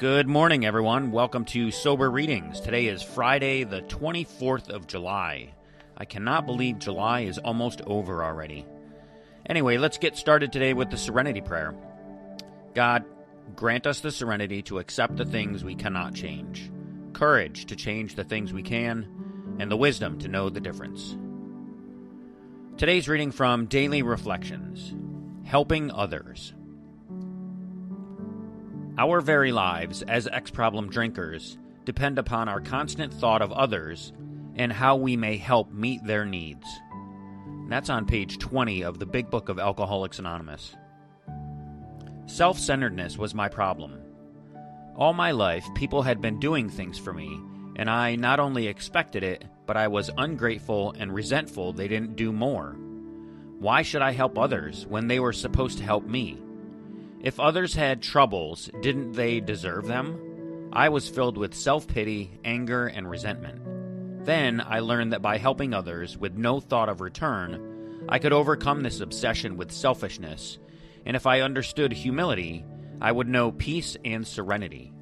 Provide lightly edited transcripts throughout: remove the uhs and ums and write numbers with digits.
Good morning, everyone. Welcome to Sober Readings. Today is Friday, the 24th of July. I cannot believe July is almost over already. Anyway, let's get started today with the Serenity Prayer. God, grant us the serenity to accept the things we cannot change, courage to change the things we can, and the wisdom to know the difference. Today's reading from Daily Reflections, Helping Others. Our very lives as ex-problem drinkers depend upon our constant thought of others and how we may help meet their needs. And that's on page 20 of the Big Book of Alcoholics Anonymous. Self-centeredness was my problem. All my life, people had been doing things for me, and I not only expected it, but I was ungrateful and resentful they didn't do more. Why should I help others when they were supposed to help me? If others had troubles, didn't they deserve them? I was filled with self-pity, anger, and resentment. Then I learned that by helping others with no thought of return, I could overcome this obsession with selfishness, and if I understood humility, I would know peace and serenity.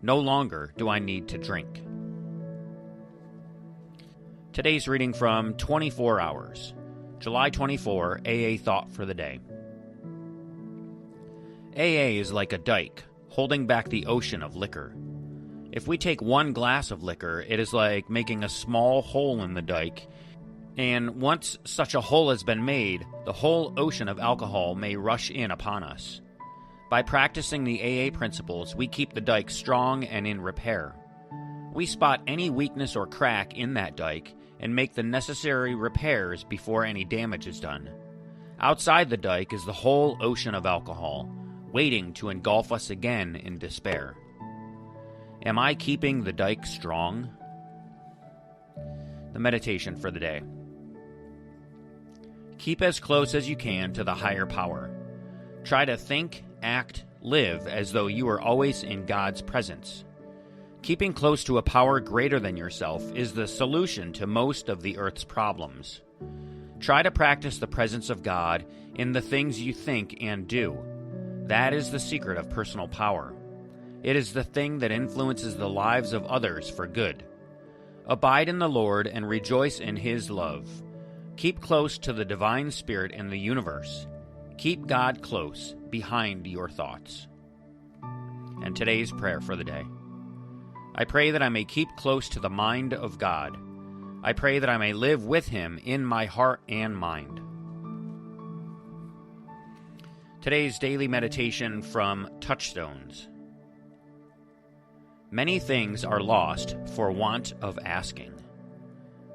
No longer do I need to drink. Today's reading from 24 Hours, July 24, AA Thought for the Day. AA is like a dike, holding back the ocean of liquor. If we take one glass of liquor, it is like making a small hole in the dike, and once such a hole has been made, the whole ocean of alcohol may rush in upon us. By practicing the AA principles, we keep the dike strong and in repair. We spot any weakness or crack in that dike and make the necessary repairs before any damage is done. Outside the dike is the whole ocean of alcohol, waiting to engulf us again in despair. Am I keeping the dike strong? The meditation for the day. Keep as close as you can to the higher power. Try to think, act, live as though you are always in God's presence. Keeping close to a power greater than yourself is the solution to most of the earth's problems. Try to practice the presence of God in the things you think and do. That is the secret of personal power. It is the thing that influences the lives of others for good. Abide in the Lord and rejoice in His love. Keep close to the divine spirit in the universe. Keep God close behind your thoughts. And today's prayer for the day. I pray that I may keep close to the mind of God. I pray that I may live with Him in my heart and mind. Today's daily meditation from Touchstones. Many things are lost for want of asking.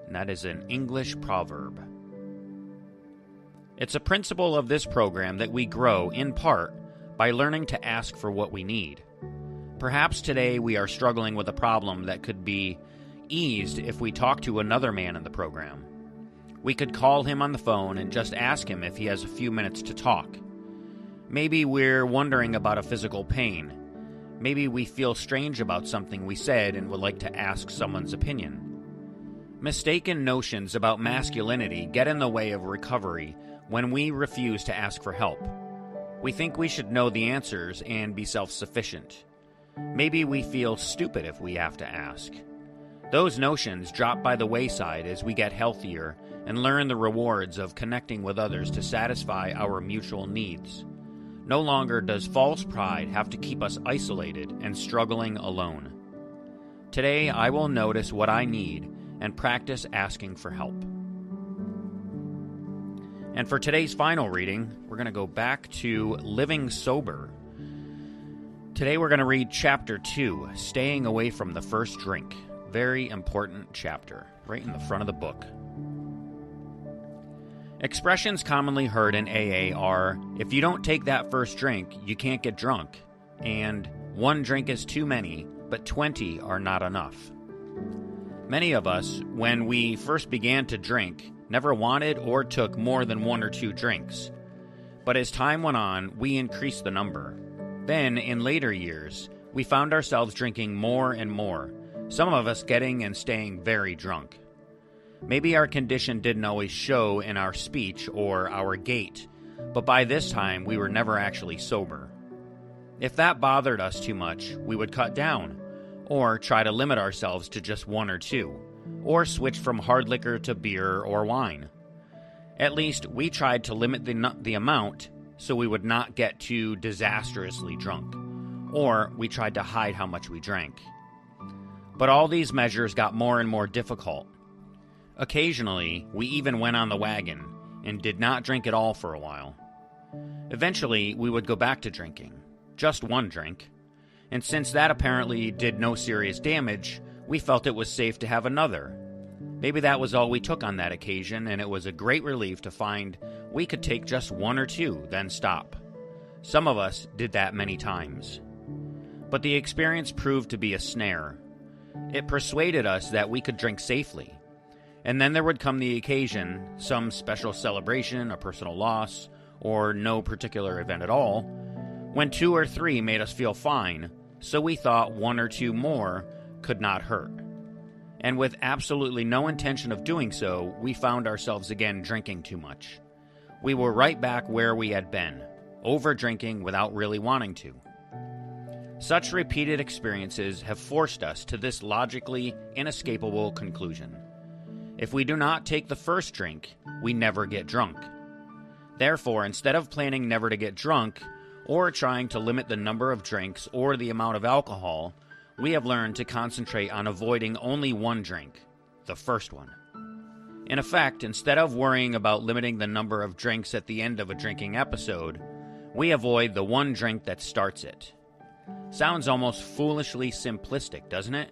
And that is an English proverb. It's a principle of this program that we grow, in part, by learning to ask for what we need. Perhaps today we are struggling with a problem that could be eased if we talk to another man in the program. We could call him on the phone and just ask him if he has a few minutes to talk. Maybe we're wondering about a physical pain. Maybe we feel strange about something we said and would like to ask someone's opinion. Mistaken notions about masculinity get in the way of recovery when we refuse to ask for help. We think we should know the answers and be self-sufficient. Maybe we feel stupid if we have to ask. Those notions drop by the wayside as we get healthier and learn the rewards of connecting with others to satisfy our mutual needs. No longer does false pride have to keep us isolated and struggling alone. Today, I will notice what I need and practice asking for help. And for today's final reading, we're going to go back to Living Sober. Today, we're going to read Chapter 2, Staying Away from the First Drink. Very important chapter, right in the front of the book. Expressions commonly heard in AA are, if you don't take that first drink, you can't get drunk, and one drink is too many, but 20 are not enough. Many of us, when we first began to drink, never wanted or took more than 1 or 2 drinks. But as time went on, we increased the number. Then, in later years, we found ourselves drinking more and more, some of us getting and staying very drunk. Maybe our condition didn't always show in our speech or our gait, but by this time we were never actually sober. If that bothered us too much, we would cut down, or try to limit ourselves to just one or two, or switch from hard liquor to beer or wine. At least we tried to limit the amount so we would not get too disastrously drunk, or we tried to hide how much we drank. But all these measures got more and more difficult. Occasionally, we even went on the wagon and did not drink at all for a while. Eventually, we would go back to drinking, just one drink, and since that apparently did no serious damage, we felt it was safe to have another. Maybe that was all we took on that occasion, and it was a great relief to find we could take just one or two, then stop. Some of us did that many times. But the experience proved to be a snare. It persuaded us that we could drink safely. And then there would come the occasion, some special celebration, a personal loss, or no particular event at all, when 2 or 3 made us feel fine, so we thought 1 or 2 more could not hurt. And with absolutely no intention of doing so, we found ourselves again drinking too much. We were right back where we had been, over-drinking without really wanting to. Such repeated experiences have forced us to this logically inescapable conclusion. If we do not take the first drink, we never get drunk. Therefore, instead of planning never to get drunk, or trying to limit the number of drinks or the amount of alcohol, we have learned to concentrate on avoiding only one drink, the first one. In effect, instead of worrying about limiting the number of drinks at the end of a drinking episode, we avoid the one drink that starts it. Sounds almost foolishly simplistic, doesn't it?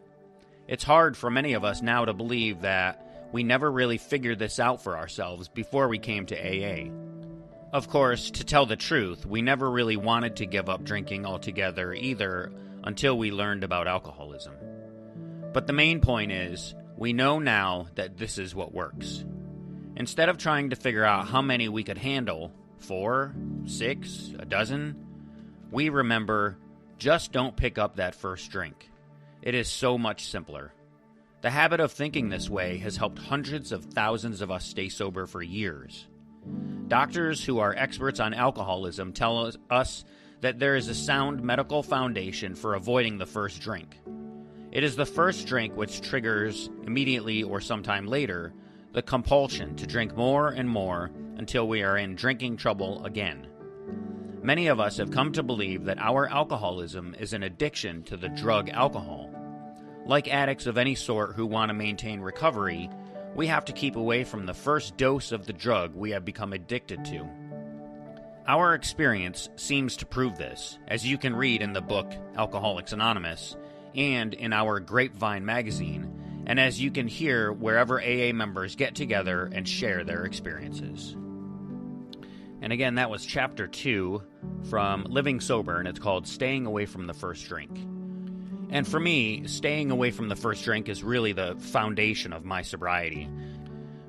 It's hard for many of us now to believe that we never really figured this out for ourselves before we came to AA. Of course, to tell the truth, we never really wanted to give up drinking altogether either until we learned about alcoholism. But the main point is, we know now that this is what works. Instead of trying to figure out how many we could handle, 4, 6, a dozen, we remember, just don't pick up that first drink. It is so much simpler. The habit of thinking this way has helped hundreds of thousands of us stay sober for years. Doctors who are experts on alcoholism tell us that there is a sound medical foundation for avoiding the first drink. It is the first drink which triggers, immediately or sometime later, the compulsion to drink more and more until we are in drinking trouble again. Many of us have come to believe that our alcoholism is an addiction to the drug alcohol. Like addicts of any sort who want to maintain recovery, we have to keep away from the first dose of the drug we have become addicted to. Our experience seems to prove this, as you can read in the book Alcoholics Anonymous, and in our Grapevine magazine, and as you can hear wherever AA members get together and share their experiences. And again, that was Chapter 2 from Living Sober, and it's called Staying Away from the First Drink. And for me, staying away from the first drink is really the foundation of my sobriety.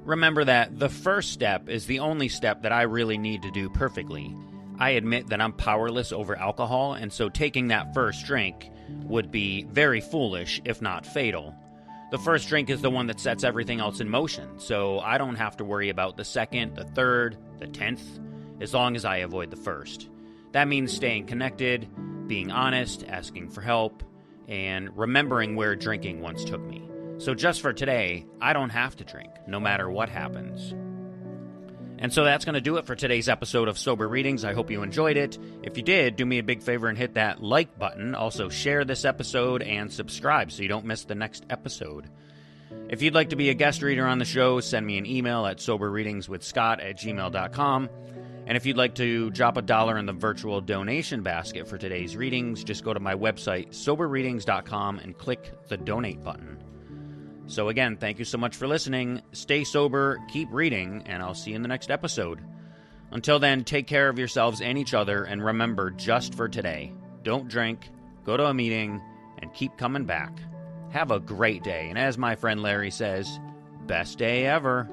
Remember that the first step is the only step that I really need to do perfectly. I admit that I'm powerless over alcohol, and so taking that first drink would be very foolish, if not fatal. The first drink is the one that sets everything else in motion, so I don't have to worry about the second, the third, the 10th, as long as I avoid the first. That means staying connected, being honest, asking for help, and remembering where drinking once took me. So just for today, I don't have to drink, no matter what happens. And so that's going to do it for today's episode of Sober Readings. I hope you enjoyed it. If you did, do me a big favor and hit that like button. Also, share this episode and subscribe so you don't miss the next episode. If you'd like to be a guest reader on the show, send me an email at soberreadingswithscott@gmail.com. And if you'd like to drop $1 in the virtual donation basket for today's readings, just go to my website, soberreadings.com, and click the donate button. So again, thank you so much for listening. Stay sober, keep reading, and I'll see you in the next episode. Until then, take care of yourselves and each other, and remember, just for today, don't drink, go to a meeting, and keep coming back. Have a great day, and as my friend Larry says, best day ever.